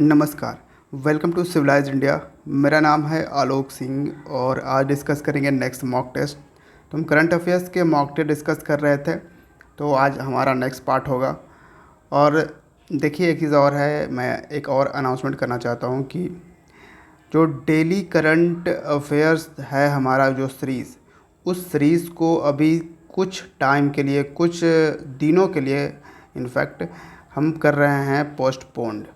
नमस्कार। Welcome to civilize India. मेरा नाम है आलोक सिंह और आज डिस्कस करेंगे नेक्स्ट मॉक टेस्ट। तो हम करंट अफेयर्स के मॉक टेस्ट डिस्कस कर रहे थे, तो आज हमारा नेक्स्ट पार्ट होगा। और देखिए, एक चीज़ और है, मैं एक और अनाउंसमेंट करना चाहता हूँ कि जो डेली करंट अफेयर्स है हमारा जो सीरीज़, उस सीरीज़ को अभी कुछ टाइम के लिए, कुछ दिनों के लिए इनफैक्ट हम कर रहे हैं पोस्टपोन्ड।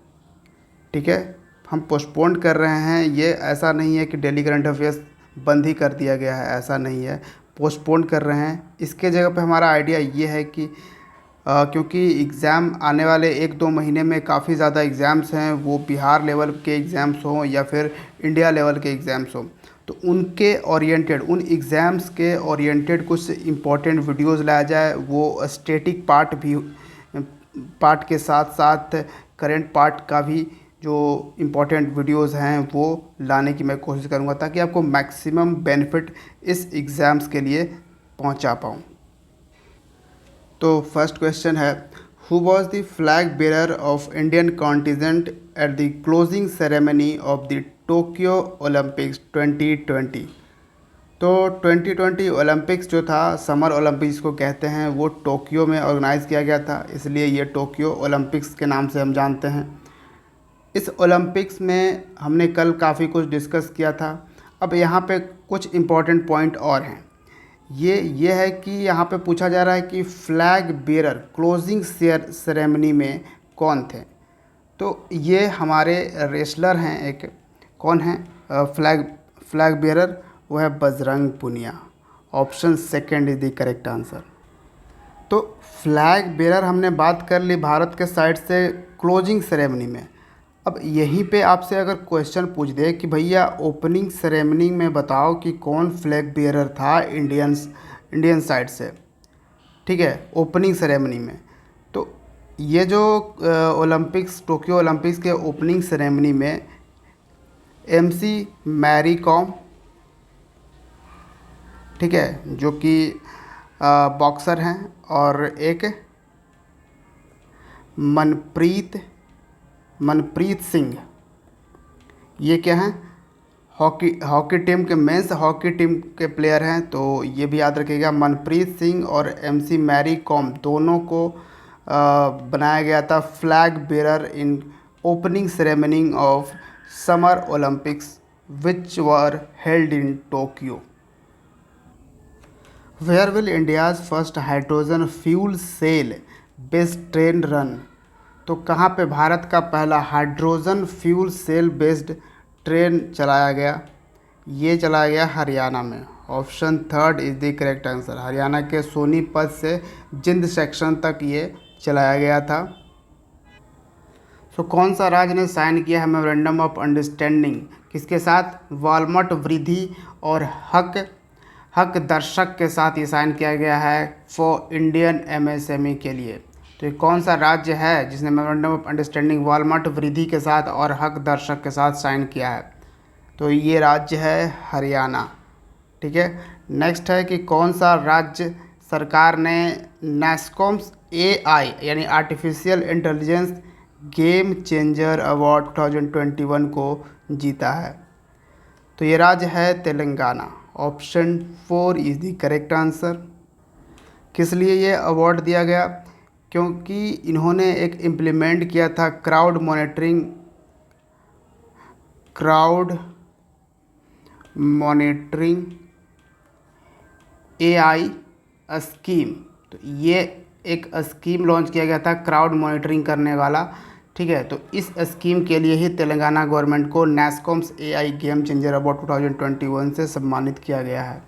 ठीक है, हम पोस्टपोन कर रहे हैं। ये ऐसा नहीं है कि डेली करंट अफेयर्स बंद ही कर दिया गया है, ऐसा नहीं है, पोस्टपोन कर रहे हैं। इसके जगह पे हमारा आइडिया ये है कि क्योंकि एग्ज़ाम आने वाले 1-2 महीने में काफ़ी ज़्यादा एग्ज़ाम्स हैं, वो बिहार लेवल के एग्ज़ाम्स हों या फिर इंडिया लेवल के एग्ज़ाम्स हों, तो उनके ओरिएंटेड, उन एग्ज़ाम्स के ओरिएंटेड कुछ इम्पोर्टेंट वीडियोज़ लाया जाए। वो स्टैटिक पार्ट के साथ साथ करेंट पार्ट का भी जो इम्पोर्टेंट वीडियोज़ हैं वो लाने की मैं कोशिश करूँगा, ताकि आपको मैक्सिमम बेनिफिट इस एग्ज़ाम्स के लिए पहुँचा पाऊँ। तो फर्स्ट क्वेश्चन है, who was the flag bearer of Indian contingent at the closing ceremony of the Tokyo Olympics 2020। तो 2020 ओलंपिक्स जो था, समर ओलंपिक्स को कहते हैं, वो टोक्यो में ऑर्गेनाइज़ किया गया था, इसलिए ये टोक्यो ओलंपिक्स के नाम से हम जानते हैं। इस ओलंपिक्स में हमने कल काफ़ी कुछ डिस्कस किया था। अब यहाँ पे कुछ इम्पॉर्टेंट पॉइंट और हैं। ये है कि यहाँ पे पूछा जा रहा है कि फ्लैग बेरर क्लोजिंग सेरेमनी में कौन थे। तो ये हमारे रेसलर हैं, एक कौन है फ्लैग बेरर, वो है Bajrang Punia. Option second is the correct answer. तो फ्लैग बेरर हमने बात कर ली भारत के साइड से क्लोजिंग सेरेमनी में। अब यहीं पे आपसे अगर क्वेश्चन पूछ दे कि भैया ओपनिंग सेरेमनी में बताओ कि कौन फ्लैग बेरर था इंडियन साइड से, ठीक है, ओपनिंग सेरेमनी में, तो ये जो टोक्यो ओलंपिक्स के ओपनिंग सेरेमनी में एमसी मैरी कॉम, ठीक है, जो कि बॉक्सर हैं, और एक मनप्रीत सिंह, ये क्या हैं, हॉकी टीम के, मेंस हॉकी टीम के प्लेयर हैं। तो ये भी याद रखिएगा, मनप्रीत सिंह और एमसी मैरी कॉम दोनों को बनाया गया था flag bearer in opening ceremony of summer Olympics which were held in Tokyo. Where will India's first hydrogen fuel cell based train run. तो कहाँ पे भारत का पहला hydrogen fuel cell based train चलाया गया? ये चलाया गया हरियाणा में। Option third is the correct answer. Haryana के सोनीपत से जिंद सेक्शन तक ये चलाया गया था। तो कौन सा राज्य ने साइन किया है मेमोरेंडम ऑफ अंडरस्टैंडिंग किसके साथ? वालमार्ट वृद्धि और हक दर्शक के साथ ये साइन किया गया है फॉर इंडियन एमएसएमई के लिए। तो ये कौन सा राज्य है जिसने मेमोरेंडम ऑफ अंडरस्टैंडिंग वालमार्ट वृद्धि के साथ और हक दर्शक के साथ साइन किया है? तो ये राज्य है हरियाणा। ठीक है, नेक्स्ट है कि कौन सा राज्य सरकार ने नैस्कॉम्स एआई यानी artificial intelligence game changer award 2021 को जीता है? तो ये राज्य है Telangana. Option 4 is the correct answer. किस लिए ये अवार्ड दिया गया? क्योंकि इन्होंने एक इम्प्लीमेंट किया था क्राउड मॉनिटरिंग एआई स्कीम। तो ये एक स्कीम लॉन्च किया गया था क्राउड मॉनिटरिंग करने वाला। ठीक है, तो इस स्कीम के लिए ही तेलंगाना गवर्नमेंट को NASSCOM's AI game changer award 2021 से सम्मानित किया गया है।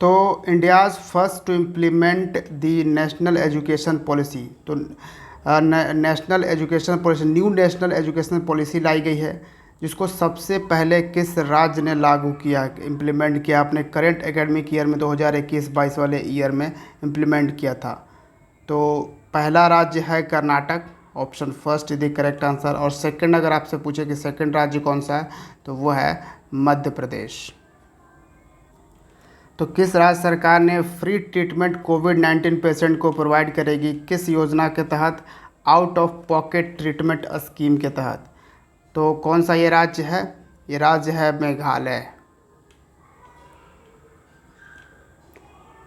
तो India's first to implement the national education policy. तो न्यू नेशनल एजुकेशन पॉलिसी लाई गई है, जिसको सबसे पहले किस राज्य ने लागू किया, इम्प्लीमेंट किया? अपने करेंट एकेडमिक ईयर में 2021-22 वाले ईयर में इम्प्लीमेंट किया था। तो पहला राज्य है Karnataka. Option first is the correct answer. और सेकंड, अगर आपसे पूछे कि सेकंड राज्य कौन सा है, तो वो है मध्य प्रदेश। तो किस राज्य सरकार ने फ्री ट्रीटमेंट कोविड-19 पेशेंट को प्रोवाइड करेगी? किस योजना के तहत? Out of pocket treatment scheme के तहत। तो कौन सा ये राज्य है? ये राज्य है मेघालय।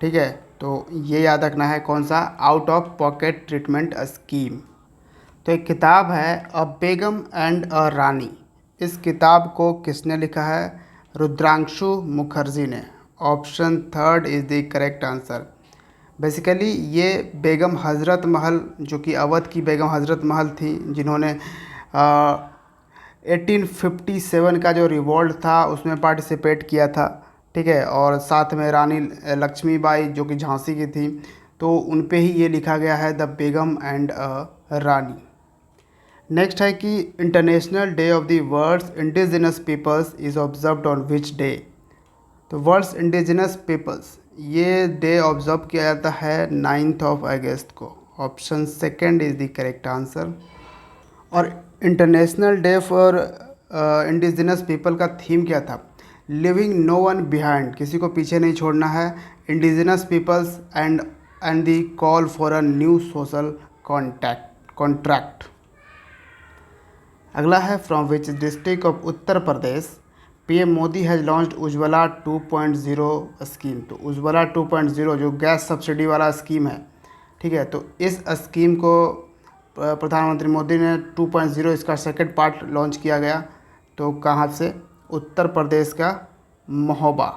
ठीक है, तो ये याद रखना है, कौन सा? Out of pocket treatment scheme. तो एक किताब है अ बेगम एंड अ रानी। इस किताब को किसने लिखा है? रुद्रांशु मुखर्जी ने। Option third is the correct answer. Basically ये बेगम हज़रत महल, जो कि अवध की बेगम हज़रत महल थी, जिन्होंने 1857 का जो रिवॉल्ट था उसमें पार्टिसिपेट किया था। ठीक है, और साथ में रानी लक्ष्मीबाई जो कि झांसी की थी, तो उन पे ही ये लिखा गया है the Begum and Rani. Next है कि International Day of the World's indigenous Peoples is observed on which day. तो वर्ल्ड्स इंडिजिनस पीपल्स, ये डे ऑब्जर्व किया जाता है 9 अगस्त को। Option second is the correct answer. और International Day for Indigenous People का थीम क्या था? लिविंग नो वन बिहाइंड, किसी को पीछे नहीं छोड़ना है, indigenous peoples and the call for a new social contract. अगला है from which district of Uttar Pradesh PM Modi has launched Ujjwala 2.0 scheme. तो उज्ज्वला 2.0 जो गैस सब्सिडी वाला स्कीम है, ठीक है, तो इस स्कीम को प्रधानमंत्री मोदी ने 2.0 इसका सेकंड पार्ट लॉन्च किया गया। तो कहाँ से? उत्तर प्रदेश का Mahoba.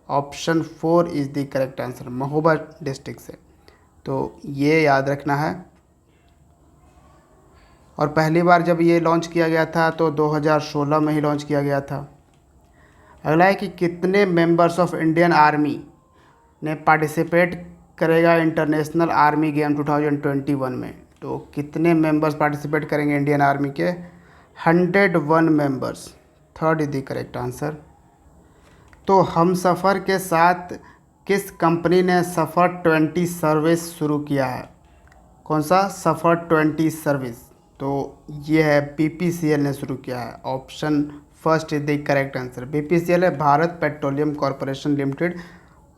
Option 4 is the correct answer, Mahoba district से। तो ये याद रखना है। और पहली बार जब ये लॉन्च किया गया था तो 2016 में ही लॉन्च किया गया था। अगला है कि कितने मेंबर्स ऑफ इंडियन आर्मी ने पार्टिसिपेट करेगा इंटरनेशनल आर्मी गेम 2021 में? तो कितने मेंबर्स पार्टिसिपेट करेंगे इंडियन आर्मी के? 101 members. Third is the correct answer. तो हम सफ़र के साथ किस कंपनी ने सफ़र 20 सर्विस शुरू किया है? कौन सा? सफ़र 20 सर्विस। तो ये है BPCL ने शुरू किया है। Option first is the correct answer. BPCL है Bharat petroleum corporation limited,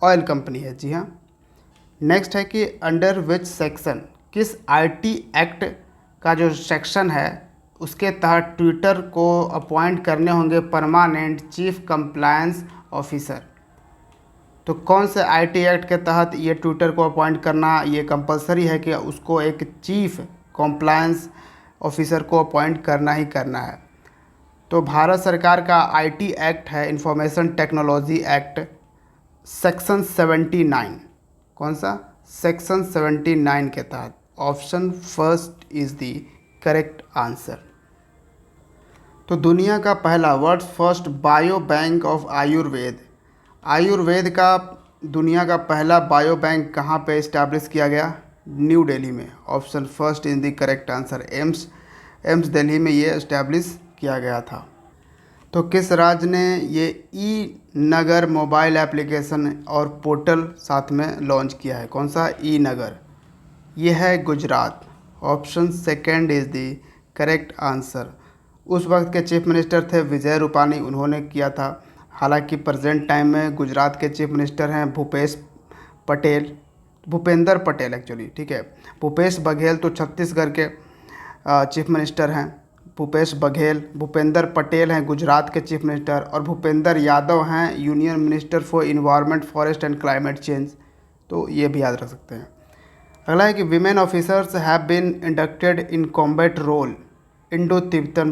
oil company है। जी हाँ। नेक्स्ट है कि अंडर विच सेक्शन, किस IT एक्ट का जो सेक्शन है उसके तहत ट्विटर को अपॉइंट करने होंगे परमानेंट चीफ कंप्लायंस ऑफिसर? तो कौन से IT एक्ट के तहत ये ट्विटर को अपॉइंट करना ये कंपलसरी है कि उसको एक चीफ कंप्लायंस ऑफिसर को अपॉइंट करना ही करना है? तो भारत सरकार का IT एक्ट है इंफॉर्मेशन टेक्नोलॉजी एक्ट, सेक्शन 79। कौन सा? सेक्शन 79 के तहत। Option first is the correct answer. तो दुनिया का पहला, world's first bio bank of Ayurveda, आयुर्वेद का दुनिया का पहला बायो बैंक कहाँ पे इस्टेब्लिश किया गया? न्यू दिल्ली में। Option first is the correct answer. AIIMS Delhi में ये इस्टेब्लिश किया गया था। तो किस राज्य ने ये ई-नगर मोबाइल एप्लीकेशन और पोर्टल साथ में लॉन्च किया है? कौन सा? ई-नगर। ये है Gujarat. Option second is the correct answer. उस वक्त के चीफ मिनिस्टर थे विजय रूपानी, उन्होंने किया था। हालांकि प्रेजेंट टाइम में गुजरात के चीफ मिनिस्टर हैं भूपेंद्र पटेल एक्चुअली, ठीक है। भूपेश बघेल तो छत्तीसगढ़ के चीफ मिनिस्टर हैं, भूपेश बघेल। भूपेंद्र पटेल हैं गुजरात के चीफ मिनिस्टर, और भूपेंद्र यादव हैं union minister for environment forest and climate change. तो ये भी याद रख सकते हैं। अगला है कि women officers have been inducted in combat role Indo Tibetan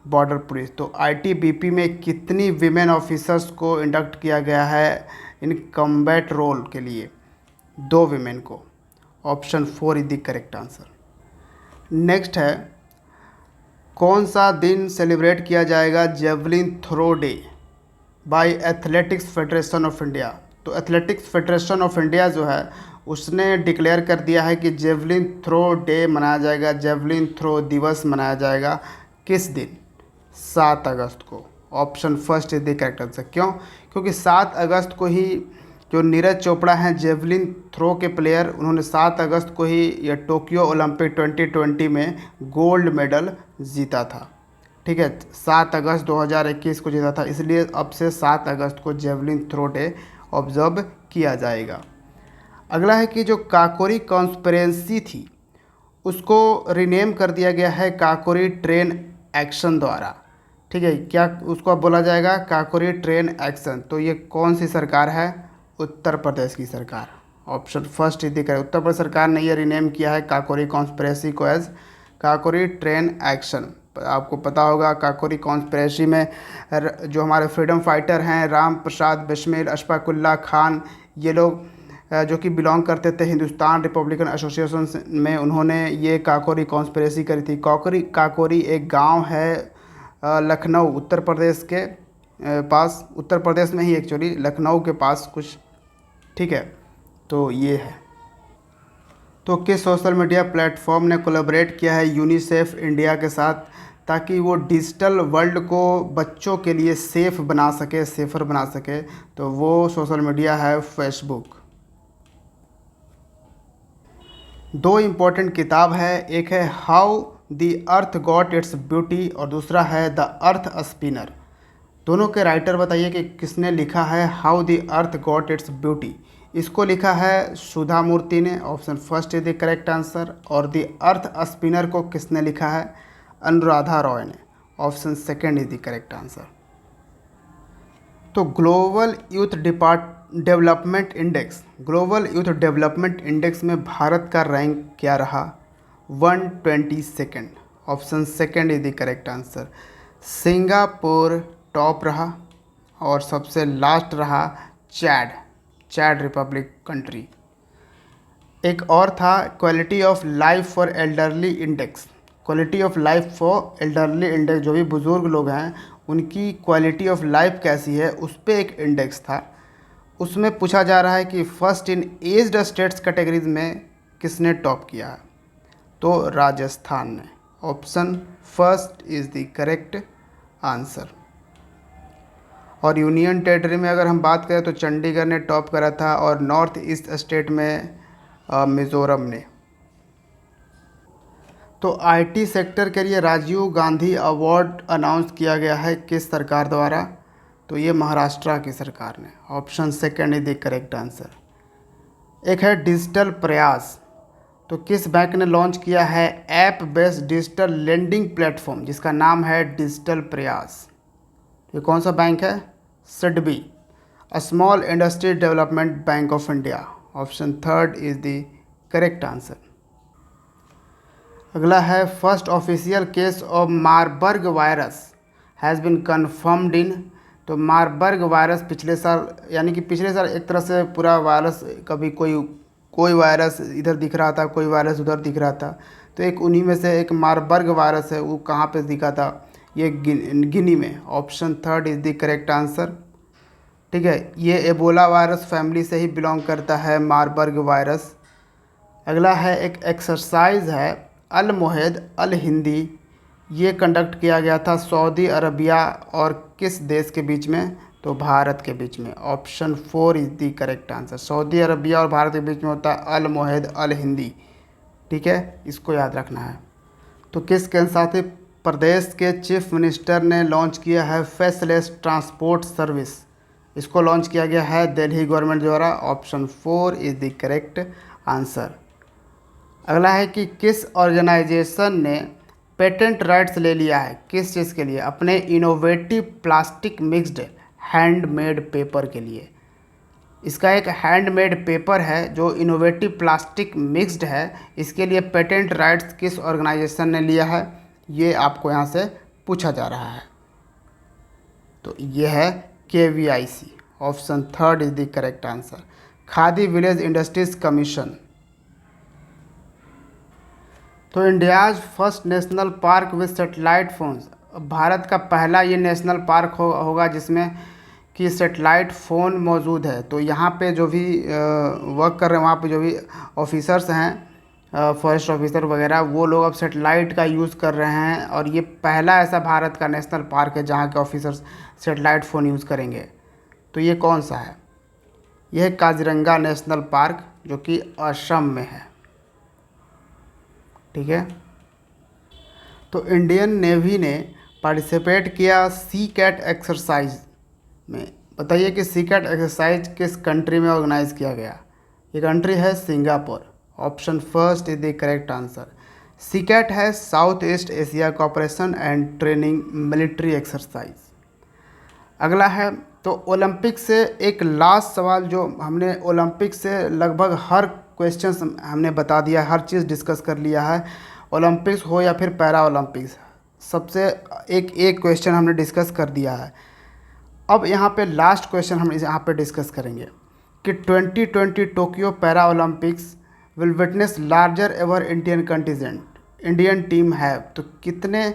border police. तो ITBP में कितनी विमेन ऑफिसर्स को इंडक्ट किया गया है इन कॉम्बैट रोल के लिए? 2 विमेन को। Option 4 is the correct answer. Next है, कौन सा दिन सेलिब्रेट किया जाएगा javelin throw day by athletics federation of India? तो एथलेटिक्स फेडरेशन ऑफ इंडिया जो है उसने डिक्लेयर कर दिया है कि जेवलिन थ्रो डे मनाया जाएगा, जेवलिन थ्रो दिवस मनाया जाएगा किस दिन? 7 अगस्त को। Option first is the correct answer. क्यों? क्योंकि 7 अगस्त को ही जो नीरज चोपड़ा हैं जेवलिन थ्रो के प्लेयर, उन्होंने 7 अगस्त को ही यह टोक्यो ओलंपिक 2020 में गोल्ड मेडल जीता था। ठीक है, 7 अगस्त 2021 को जीता था, इसलिए अब से 7 अगस्त को जेवलिन थ्रो डे ऑब्जर्व किया जाएगा। अगला है कि जो काकोरी कॉन्स्पिरेंसी थी उसको रीनेम कर दिया गया है काकोरी ट्रेन एक्शन द्वारा। ठीक है, क्या उसको अब बोला जाएगा काकोरी ट्रेन एक्शन। तो ये कौन सी सरकार है? उत्तर प्रदेश की सरकार। ऑप्शन फर्स्ट यदि करें, उत्तर प्रदेश सरकार ने ये रीनेम किया है काकोरी कॉन्स्पिरेसी को एज काकोरी ट्रेन एक्शन। आपको पता होगा काकोरी कॉन्स्पिरेसी में जो हमारे फ्रीडम फाइटर हैं राम प्रसाद बिस्मिल, अशफाकुल्ला खान, ये लोग जो कि बिलोंग करते थे हिंदुस्तान रिपब्लिकन एसोसिएशन में, उन्होंने ये काकोरी कॉन्स्पिरेसी करी थी। काकोरी एक गांव है लखनऊ उत्तर प्रदेश के पास, उत्तर प्रदेश में ही एक्चुअली लखनऊ के पास कुछ। ठीक है, तो ये है। तो किस सोशल मीडिया प्लेटफॉर्म ने कोलैबोरेट किया है यूनिसेफ इंडिया के साथ ताकि वो डिजिटल वर्ल्ड को बच्चों के लिए सेफ़ बना सके, सेफ़र बना सके? तो वो सोशल मीडिया है फेसबुक। दो इम्पोर्टेंट किताब है, एक है how the earth got its beauty और दूसरा है द अर्थ स्पिनर। दोनों के राइटर बताइए कि किसने लिखा है how the earth got its beauty. इसको लिखा है सुधा मूर्ति ने, option first is the correct answer. और द अर्थ स्पिनर को किसने लिखा है? अनुराधा रॉय ने, option second is the correct answer. तो ग्लोबल यूथ डेवलपमेंट इंडेक्स में भारत का रैंक क्या रहा? 122, option second is the correct answer. Singapore top रहा और सबसे लास्ट रहा चैड रिपब्लिक कंट्री। एक और था quality of life for elderly index. Quality of life for elderly index, जो भी बुज़ुर्ग लोग हैं उनकी क्वालिटी ऑफ लाइफ कैसी है, उस पर एक इंडेक्स था। उसमें पूछा जा रहा है कि first in aged states categories में किसने टॉप किया है? तो राजस्थान ने, option first is the correct answer. और यूनियन टेरिटरी में अगर हम बात करें तो चंडीगढ़ ने टॉप करा था और नॉर्थ ईस्ट स्टेट में मिज़ोरम ने। तो आईटी सेक्टर के लिए राजीव गांधी अवार्ड अनाउंस किया गया है किस सरकार द्वारा? तो ये महाराष्ट्र की सरकार ने, option second is the correct answer. एक है डिजिटल प्रयास। तो किस बैंक ने लॉन्च किया है app based digital lending platform जिसका नाम है डिजिटल प्रयास? ये कौन सा बैंक है? SIDBI, small industry development bank of India, option third is the correct answer. अगला है first official case of Marburg virus has been confirmed in. तो मारबर्ग वायरस पिछले साल, यानी कि पिछले साल एक तरह से पूरा वायरस, कभी कोई वायरस इधर दिख रहा था, कोई वायरस उधर दिख रहा था। तो एक उन्हीं में से एक मारबर्ग वायरस है, वो कहाँ पे दिखा था? ये गिनी में, option third is the correct answer. ठीक है, ये एबोला वायरस फैमिली से ही बिलोंग करता है मारबर्ग वायरस। अगला है एक एक्सरसाइज है अल मोहेद अल हिंदी। ये कंडक्ट किया गया था सऊदी अरबिया और किस देश के बीच में? तो भारत के बीच में, option four is the correct answer. Saudi Arabia और भारत के बीच में होता है अल मोहेद अल हिंदी। ठीक है, इसको याद रखना है। तो किस केंद्रशासित प्रदेश के चीफ मिनिस्टर ने लॉन्च किया है फेसलेस ट्रांसपोर्ट सर्विस? इसको लॉन्च किया गया है दिल्ली गवर्नमेंट द्वारा, option four is the correct answer. अगला है कि किस ऑर्गेनाइजेशन ने पेटेंट राइट्स ले लिया है किस चीज़ के लिए? अपने innovative plastic mixed handmade paper के लिए। इसका एक हैंडमेड पेपर है जो इनोवेटिव प्लास्टिक मिक्स्ड है, इसके लिए पेटेंट राइट्स किस ऑर्गेनाइजेशन ने लिया है? ये आपको यहाँ से पूछा जा रहा है। तो ये है KVIC, option third is the correct answer. Khadi village industries commission. तो India's first national park with satellite phones, Bharat का पहला ये नेशनल पार्क होगा जिसमें कि सेटेलाइट फ़ोन मौजूद है। तो यहाँ पे जो भी वर्क कर रहे हैं, वहाँ पे जो भी ऑफिसर्स हैं, फॉरेस्ट ऑफिसर वगैरह, वो लोग अब सेटेलाइट का यूज़ कर रहे हैं और ये पहला ऐसा भारत का नेशनल पार्क है जहाँ के ऑफिसर्स सेटेलाइट फ़ोन यूज़ करेंगे। तो ये कौन सा है? यह है काजीरंगा नेशनल पार्क जो कि असम में है। ठीक है, तो इंडियन नेवी ने पार्टिसिपेट किया सी कैट एक्सरसाइज में। बताइए कि सी कैट एक्सरसाइज किस कंट्री में ऑर्गेनाइज किया गया? ये कंट्री है Singapore, option first is the correct answer. SEACAT है South East Asia cooperation and training military exercise. अगला है तो ओलंपिक से एक लास्ट सवाल, जो हमने ओलंपिक से लगभग हर क्वेश्चन हमने बता दिया, हर चीज़ डिस्कस कर लिया है। ओलंपिक्स हो या फिर पैरा ओलंपिक्स, सबसे एक एक क्वेश्चन हमने डिस्कस कर दिया है। अब यहाँ पे लास्ट क्वेश्चन हम यहाँ पे डिस्कस करेंगे कि 2020 Tokyo para Olympics will witness larger ever Indian contingent, Indian team है। तो कितने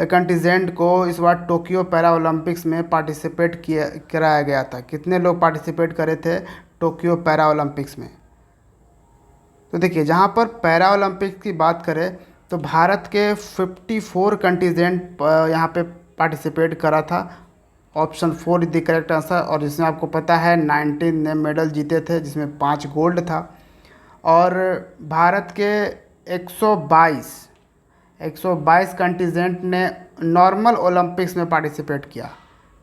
कंटिजेंट को इस बार टोक्यो पैरा ओलंपिक्स में पार्टिसिपेट किया कराया गया था, कितने लोग पार्टिसिपेट करे थे टोक्यो पैरा ओलंपिक्स में? तो देखिए, जहाँ पर पैरा ओलंपिक्स की बात करें तो भारत के 54 कंटिजेंट यहाँ पे पार्टिसिपेट करा था। Option 4 is the correct answer. और जिसमें आपको पता है 19 ने मेडल जीते थे, जिसमें 5 गोल्ड था। और भारत के 122 कंटिजेंट ने नॉर्मल ओलंपिक्स में पार्टिसिपेट किया,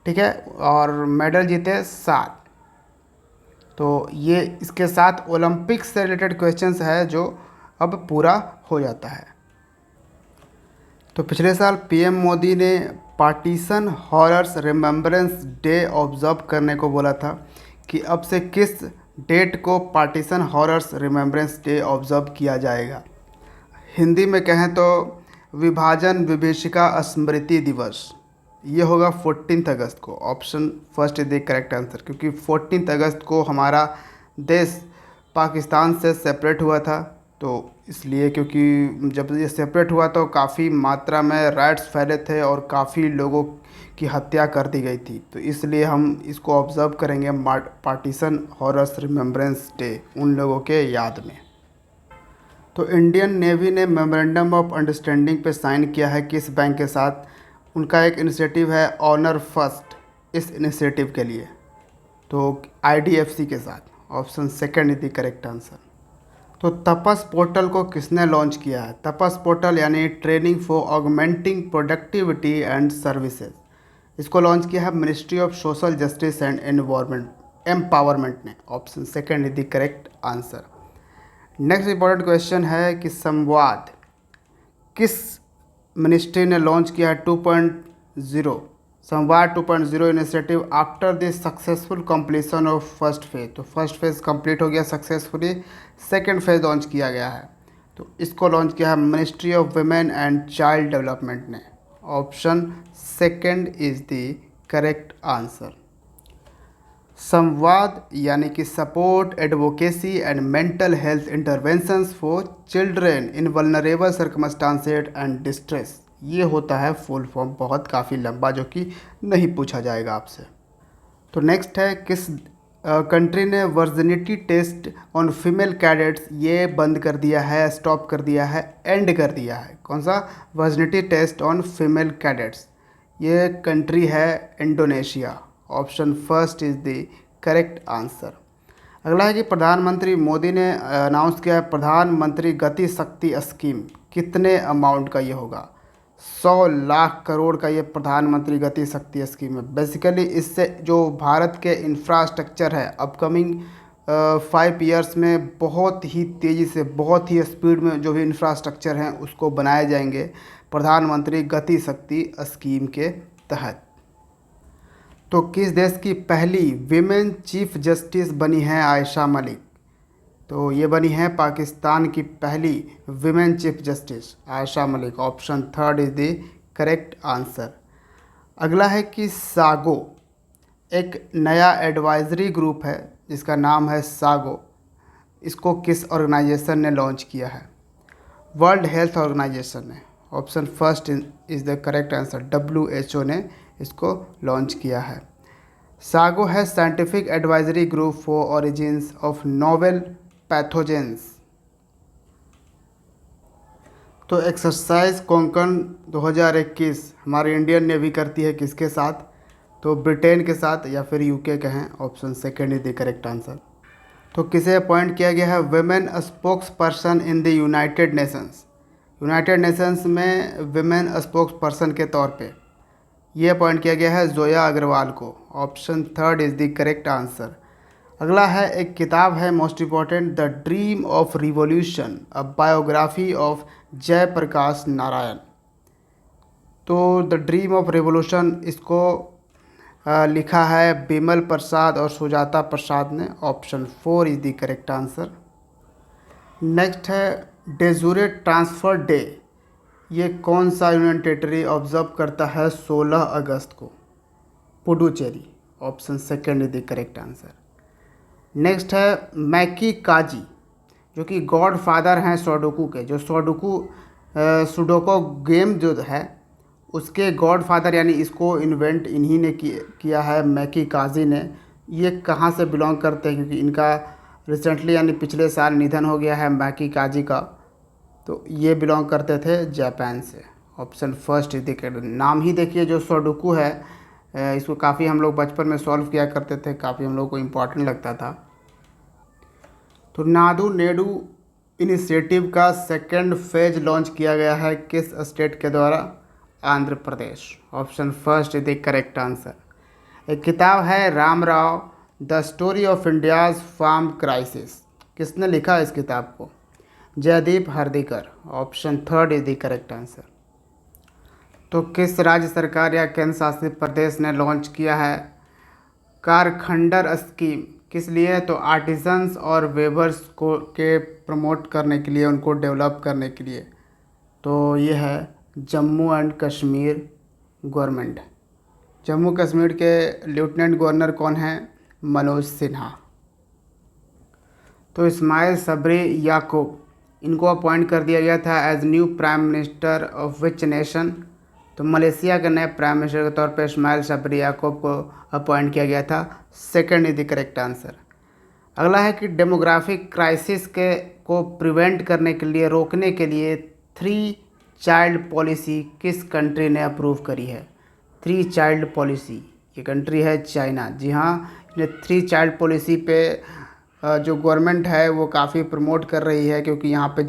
ठीक है, और मेडल जीते 7। तो ये इसके साथ ओलंपिक्स से रिलेटेड क्वेश्चंस है जो अब पूरा हो जाता है। तो पिछले साल पीएम मोदी ने partition horrors remembrance day observe करने को बोला था कि अब से किस डेट को partition horrors remembrance day observe किया जाएगा? हिंदी में कहें तो विभाजन विभीषिका स्मृति दिवस, ये होगा 14 अगस्त को। Option first is the correct answer, क्योंकि 14 अगस्त को हमारा देश पाकिस्तान से सेपरेट हुआ था। तो इसलिए, क्योंकि जब ये सेपरेट हुआ तो काफ़ी मात्रा में राइट्स फैले थे और काफ़ी लोगों की हत्या कर दी गई थी, तो इसलिए हम इसको ऑब्ज़र्व करेंगे पार्टीशन हॉरर्स रिमेम्बरेंस डे, उन लोगों के याद में। तो इंडियन नेवी ने मेमोरेंडम ऑफ अंडरस्टैंडिंग पे साइन किया है किस बैंक के साथ? उनका एक इनिशिएटिव है ऑनर फर्स्ट, इस इनिशिएटिव के लिए तो आईडीएफसी के साथ। Option second is the correct answer. तो तपस पोर्टल को किसने लॉन्च किया है? तपस पोर्टल यानी training for augmenting productivity and services, इसको लॉन्च किया है Ministry of Social Justice and Empowerment ने। Option second is the correct answer. Next important question है कि संवाद किस मिनिस्ट्री ने लॉन्च किया है 2.0 संवाद 2.0 initiative after the successful completion of first phase? तो फर्स्ट फेज कंप्लीट हो गया सक्सेसफुली, सेकंड फेज लॉन्च किया गया है। तो इसको लॉन्च किया है Ministry of Women and Child Development ने। Option second is the correct answer. SAMVAD यानी कि support advocacy and mental health interventions for children in vulnerable circumstances and distress, ये होता है फुल फॉर्म, बहुत काफ़ी लंबा, जो कि नहीं पूछा जाएगा आपसे। तो नेक्स्ट है किस कंट्री ने virginity test on female cadets ये बंद कर दिया है, स्टॉप कर दिया है, एंड कर दिया है? कौन सा virginity test on female cadets? ये कंट्री है Indonesia. Option first is the correct answer. अगला है कि प्रधानमंत्री मोदी ने अनाउंस किया है प्रधानमंत्री गति शक्ति स्कीम, कितने अमाउंट का ये होगा? 100 लाख करोड़ का ये प्रधानमंत्री गति शक्ति स्कीम है। बेसिकली इससे जो भारत के इंफ्रास्ट्रक्चर है अपकमिंग 5 ईयर्स में बहुत ही तेज़ी से, बहुत ही स्पीड में जो भी इंफ्रास्ट्रक्चर हैं उसको बनाए जाएंगे प्रधानमंत्री गति शक्ति स्कीम के तहत। तो किस देश की पहली विमेन चीफ जस्टिस बनी है आयशा मलिक? तो ये बनी है पाकिस्तान की पहली women chief justice Ayesha Malik. Option third is the correct answer. अगला है कि सागो एक नया एडवाइजरी ग्रुप है जिसका नाम है सागो, इसको किस ऑर्गेनाइजेशन ने लॉन्च किया है? वर्ल्ड हेल्थ ऑर्गेनाइजेशन ने। Option first is the correct answer, WHO ने इसको लॉन्च किया है। सागो है scientific advisory group for origins of novel pathogens. तो एक्सरसाइज कोंकण 2021 हमारी इंडियन नेवी करती है किसके साथ? तो ब्रिटेन के साथ या फिर यूके के हैं। Option second is the correct answer. तो किसे अपॉइंट किया गया है women spokes person in the United Nations? United Nations में विमेन स्पोक्स पर्सन के तौर पे ये अपॉइंट किया गया है जोया अग्रवाल को। Option third is the correct answer. अगला है एक किताब है most important, the dream of revolution, a biography of Jayaprakash Narayan. तो द ड्रीम ऑफ रिवॉल्यूशन इसको लिखा है बिमल प्रसाद और सुजाता प्रसाद ने। Option 4 is the correct answer. Next है डेजूरे ट्रांसफ़र डे, ये कौन सा यूनियन टेरिटरी ऑब्जर्व करता है 16 अगस्त को? Puducherry. Option 2 is the correct answer. Next है मैकी काजी, जो कि गॉड फादर हैं सुडोकू के। जो सुडोको गेम जो है उसके गॉड फादर, यानी इसको इन्वेंट इन्हीं ने किया है, मैकी काजी ने। ये कहाँ से बिलोंग करते हैं, क्योंकि इनका रिसेंटली यानी पिछले साल निधन हो गया है मैकी काजी का। तो ये बिलोंग करते थे जापान से। Option 1 is the correct. नाम ही देखिए, जो सुडोकू है इसको काफ़ी हम लोग बचपन में सॉल्व किया करते थे, काफ़ी हम लोग को इम्पोर्टेंट लगता था। तो नाडू नेडू इनिशिएटिव का सेकंड फेज लॉन्च किया गया है किस स्टेट के द्वारा? Andhra Pradesh. Option 1 is the correct answer. एक किताब है Ram Rao, the story of India's farm crisis, किसने लिखा इस किताब को? Jaideep Hardikar. Option 3 is the correct answer. तो किस राज्य सरकार या केंद्र शासित प्रदेश ने लॉन्च किया है कारखंडर स्कीम? किस लिए? तो आर्टिजन्स और वेबर्स को के प्रमोट करने के लिए, उनको डेवलप करने के लिए। तो ये है जम्मू एंड कश्मीर गवर्नमेंट। जम्मू कश्मीर के लेफ्टिनेंट गवर्नर कौन हैं? मनोज सिन्हा। तो इस्माइल सबरी याकूब, इनको अपॉइंट कर दिया गया था as new prime minister of which nation? तो मलेशिया के नए प्राइम मिनिस्टर के तौर पर इस्माइल सबरी याकूब को अपॉइंट किया गया था। 2 इज द करेक्ट आंसर। अगला है कि डेमोग्राफिक क्राइसिस के को प्रिवेंट करने के लिए, रोकने के लिए 3 चाइल्ड पॉलिसी किस कंट्री ने अप्रूव करी है? 3 चाइल्ड पॉलिसी, ये कंट्री है चाइना। जी हाँ, ये 3 चाइल्ड पॉलिसी पे जो गवर्नमेंट है वो काफ़ी प्रमोट कर रही है, क्योंकि यहाँ पे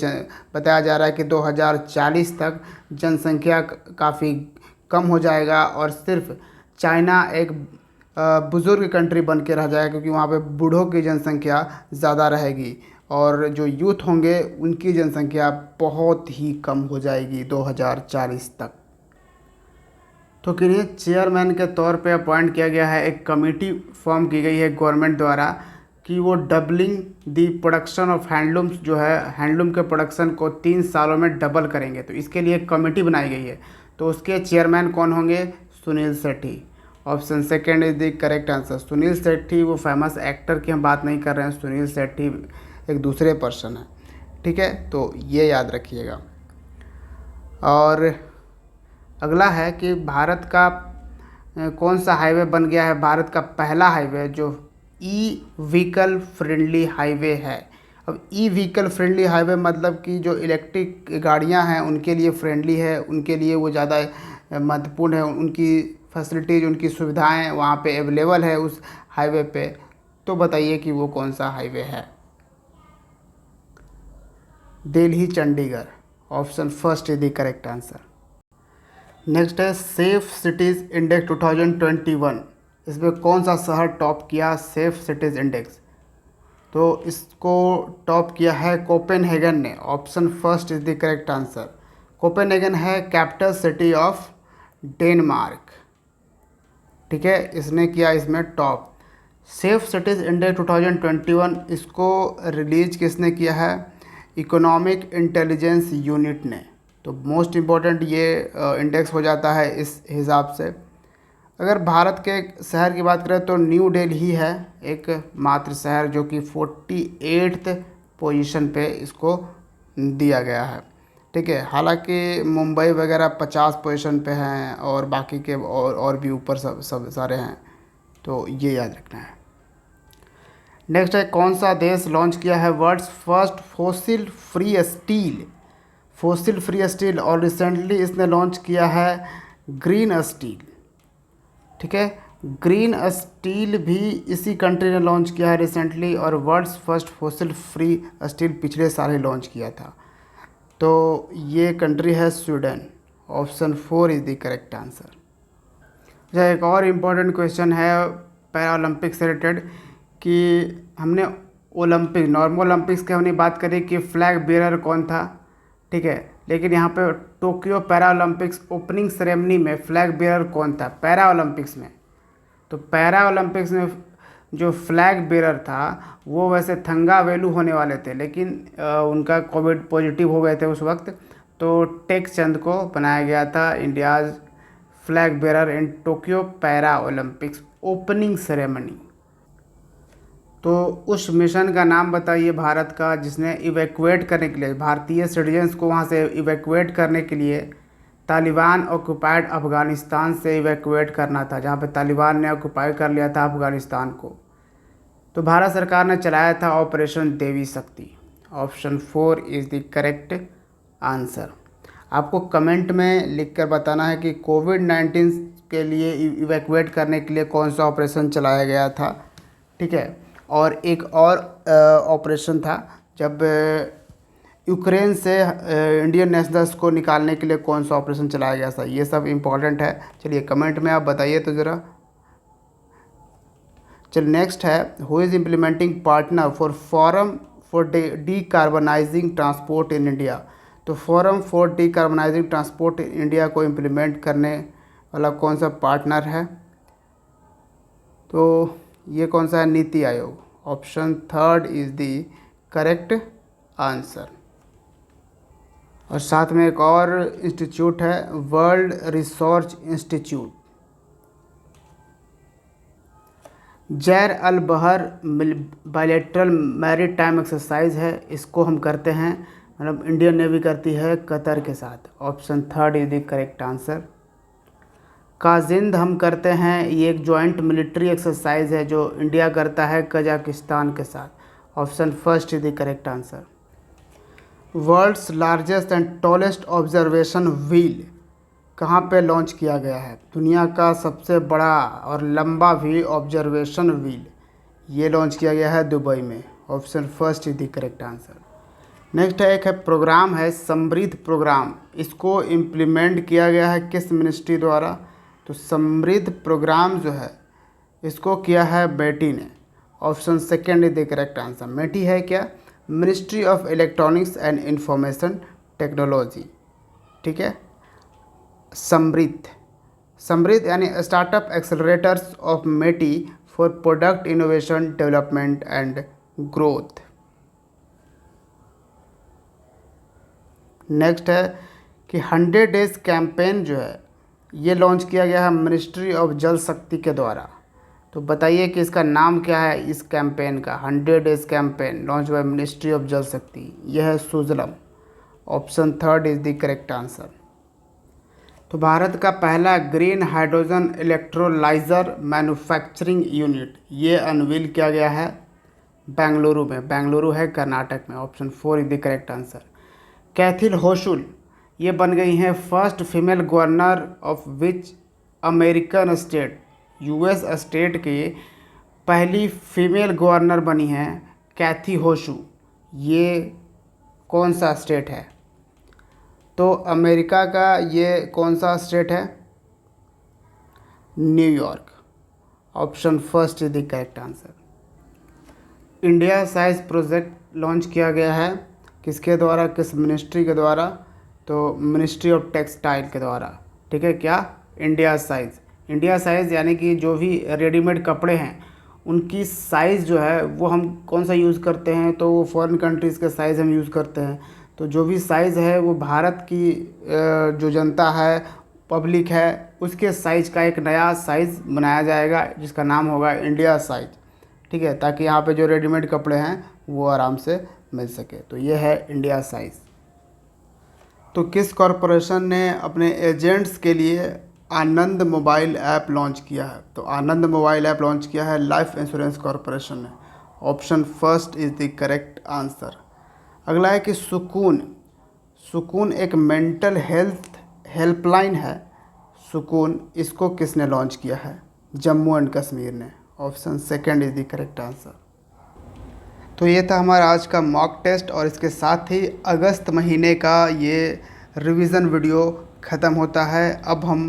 बताया जा रहा है कि 2040 तक जनसंख्या काफ़ी कम हो जाएगा और सिर्फ चाइना एक बुज़ुर्ग कंट्री बन के रह जाएगा, क्योंकि वहाँ पे बूढ़ों की जनसंख्या ज़्यादा रहेगी और जो यूथ होंगे उनकी जनसंख्या बहुत ही कम हो जाएगी 2040 तक। तो किन्हीं चेयरमैन के तौर पे अपॉइंट किया गया है, एक कमेटी फॉर्म की गई है गवर्नमेंट द्वारा कि वो doubling the production of handlooms, जो है हैंडलूम के प्रोडक्शन को 3 सालों में डबल करेंगे। तो इसके लिए एक कमेटी बनाई गई है। तो उसके चेयरमैन कौन होंगे? Sunil Sethi. Option 2 is the correct answer. Sunil Sethi वो फेमस एक्टर की हम बात नहीं कर रहे हैं, सुनील सेठी एक दूसरे पर्सन है, ठीक है, तो ये याद रखिएगा। और अगला है कि भारत का कौन सा हाईवे बन गया है भारत का पहला हाईवे जो ई व्हीकल फ्रेंडली हाईवे है? अब ई व्हीकल फ्रेंडली हाईवे मतलब कि जो इलेक्ट्रिक गाड़ियां हैं उनके लिए फ्रेंडली है, उनके लिए वो ज़्यादा महत्वपूर्ण है, उनकी फैसिलिटीज़, उनकी सुविधाएं वहाँ पे अवेलेबल है उस हाईवे पे। तो बताइए कि वो कौन सा हाईवे है? Delhi Chandigarh. Option 1 is the correct answer. Next है सेफ सिटीज़ इंडेक्स 2021, इसमें कौन सा शहर टॉप किया सेफ सिटीज़ इंडेक्स? तो इसको टॉप किया है कोपेनहेगन ने। Option 1 is the correct answer. Copenhagen है कैपिटल सिटी ऑफ डेनमार्क, ठीक है, इसने किया इसमें टॉप। सेफ सिटीज़ इंडेक्स 2021 इसको रिलीज किसने किया है? इकोनॉमिक इंटेलिजेंस यूनिट ने। तो मोस्ट इम्पॉर्टेंट ये इंडेक्स हो जाता है इस हिसाब से। अगर भारत के शहर की बात करें तो न्यू दिल्ली है एक मात्र शहर जो कि 48th पोजीशन पे इसको दिया गया है, ठीक है। हालांकि मुंबई वगैरह 50 पोजीशन पे हैं और बाकी के और भी ऊपर सब सारे हैं, तो ये याद रखना है। नेक्स्ट है कौन सा देश लॉन्च किया है world's first fossil free steel? Fossil free steel, और रिसेंटली इसने लॉन्च किया है ग्रीन स्टील, ठीक है। ग्रीन स्टील भी इसी कंट्री ने लॉन्च किया है रिसेंटली, और world's first fossil free steel पिछले साल ही लॉन्च किया था। तो ये कंट्री है Sweden. Option 4 is the correct answer. एक और इम्पोर्टेंट क्वेश्चन है पैरा ओलंपिक से रिलेटेड कि हमने ओलंपिक नॉर्मल ओलंपिक्स की हमने बात करी कि फ्लैग बेयरर कौन था, ठीक है, लेकिन यहाँ पे Tokyo para Olympics opening ceremony में फ्लैग बेयरर कौन था पैरा ओलंपिक्स में। तो पैरा ओलंपिक्स में जो फ्लैग बेयरर था वो वैसे थंगा वेलू होने वाले थे, लेकिन उनका कोविड पॉजिटिव हो गए थे उस वक्त, तो टेक चंद को बनाया गया था India's flag bearer in Tokyo para Olympics opening ceremony. तो उस मिशन का नाम बताइए भारत का जिसने इवैक्यूएट करने के लिए भारतीय सिटीजन्स को वहाँ से इवैक्यूएट करने के लिए तालिबान ऑक्युपाइड अफ़गानिस्तान से इवैक्यूएट करना था, जहाँ पे तालिबान ने ऑक्युपाई कर लिया था अफ़गानिस्तान को। तो भारत सरकार ने चलाया था ऑपरेशन देवी शक्ति। Option 4 is the correct answer. आपको कमेंट में लिखकर बताना है कि कोविड-19 के लिए इवैक्यूएट करने के लिए कौन सा ऑपरेशन चलाया गया था, ठीक है। और एक और ऑपरेशन था जब यूक्रेन से इंडियन नेशनल्स को निकालने के लिए कौन सा ऑपरेशन चलाया गया था। ये सब इम्पॉर्टेंट है। चलिए कमेंट में आप बताइए तो ज़रा। चल नेक्स्ट है, who is implementing partner for forum for decarbonising transport in India. तो forum for decarbonising transport in India को इम्प्लीमेंट करने वाला कौन सा पार्टनर है। तो ये कौन सा है, NITI Aayog. Option 3 is the correct answer. और साथ में एक और इंस्टीट्यूट है वर्ल्ड रिसर्च इंस्टीट्यूट। जैर अल बहर बायलैटरल मैरीटाइम एक्सरसाइज है, इसको हम करते हैं, मतलब इंडियन नेवी करती है कतर के साथ। Option 3 is the correct answer. Kazind हम करते हैं, ये एक जॉइंट मिलिट्री एक्सरसाइज है जो इंडिया करता है कजाकिस्तान के साथ। Option 1 is the correct answer. World's largest and tallest observation wheel कहाँ पे लॉन्च किया गया है। दुनिया का सबसे बड़ा और लंबा भी ऑब्जर्वेशन व्हील ये लॉन्च किया गया है दुबई में। Option 1 is the correct answer. Next है, एक है प्रोग्राम है समृद्ध प्रोग्राम, इसको इम्प्लीमेंट किया गया है किस मिनिस्ट्री द्वारा। तो समृद्ध प्रोग्राम जो है इसको किया है बेटी ने। Option 2 is the correct answer. MeitY है क्या, Ministry of Electronics and Information Technology, ठीक है। समृद्ध यानी startup accelerators of MeitY for product innovation development and growth. Next है कि 100 डेज कैंपेन जो है ये लॉन्च किया गया है मिनिस्ट्री ऑफ जल शक्ति के द्वारा। तो बताइए कि इसका नाम क्या है इस कैंपेन का। 100 days campaign launch by ministry of Jal Shakti, यह है Sujalam. Option 3 is the correct answer. तो भारत का पहला green hydrogen electrolyser manufacturing unit ये अनवील किया गया है बेंगलुरु में। बेंगलुरु है कर्नाटक में। Option 4 is the correct answer. Kathy Hochul ये बन गई हैं first female governor of which American state. US state की पहली फीमेल गवर्नर बनी हैं कैथी होशु। ये कौन सा स्टेट है। तो अमेरिका का ये कौन सा स्टेट है, New York. Option 1 is the correct answer. India size project launch किया गया है किसके द्वारा, किस मिनिस्ट्री के द्वारा। तो मिनिस्ट्री ऑफ टेक्सटाइल के द्वारा, ठीक है। क्या, इंडिया साइज़। इंडिया साइज़ यानी कि जो भी रेडीमेड कपड़े हैं उनकी साइज़ जो है वो हम कौन सा यूज़ करते हैं, तो वो फॉरेन कंट्रीज़ के साइज़ हम यूज़ करते हैं। तो जो भी साइज़ है वो भारत की जो जनता है, पब्लिक है, उसके साइज़ का एक नया साइज़ बनाया जाएगा जिसका नाम होगा इंडिया साइज़, ठीक है, ताकि यहाँ पे जो रेडीमेड कपड़े हैं वो आराम से मिल सके। तो ये है इंडिया साइज़। तो किस कॉरपोरेशन ने अपने एजेंट्स के लिए आनंद मोबाइल ऐप लॉन्च किया है। तो आनंद मोबाइल ऐप लॉन्च किया है लाइफ इंश्योरेंस कॉरपोरेशन ने। Option 1 is the correct answer. अगला है कि सुकून एक मेंटल हेल्थ हेल्पलाइन है। सुकून इसको किसने लॉन्च किया है, जम्मू एंड कश्मीर ने। Option 2 is the correct answer. तो ये था हमारा आज का मॉक टेस्ट और इसके साथ ही अगस्त महीने का ये रिवीजन वीडियो ख़त्म होता है। अब हम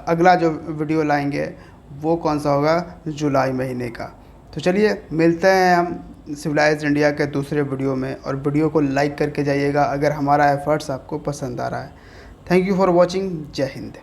अगला जो वीडियो लाएंगे वो कौन सा होगा, जुलाई महीने का। तो चलिए मिलते हैं हम सिविलाइज्ड इंडिया के दूसरे वीडियो में, और वीडियो को लाइक करके जाइएगा अगर हमारा एफर्ट्स आपको पसंद आ रहा है। Thank you for watching. जय हिंद।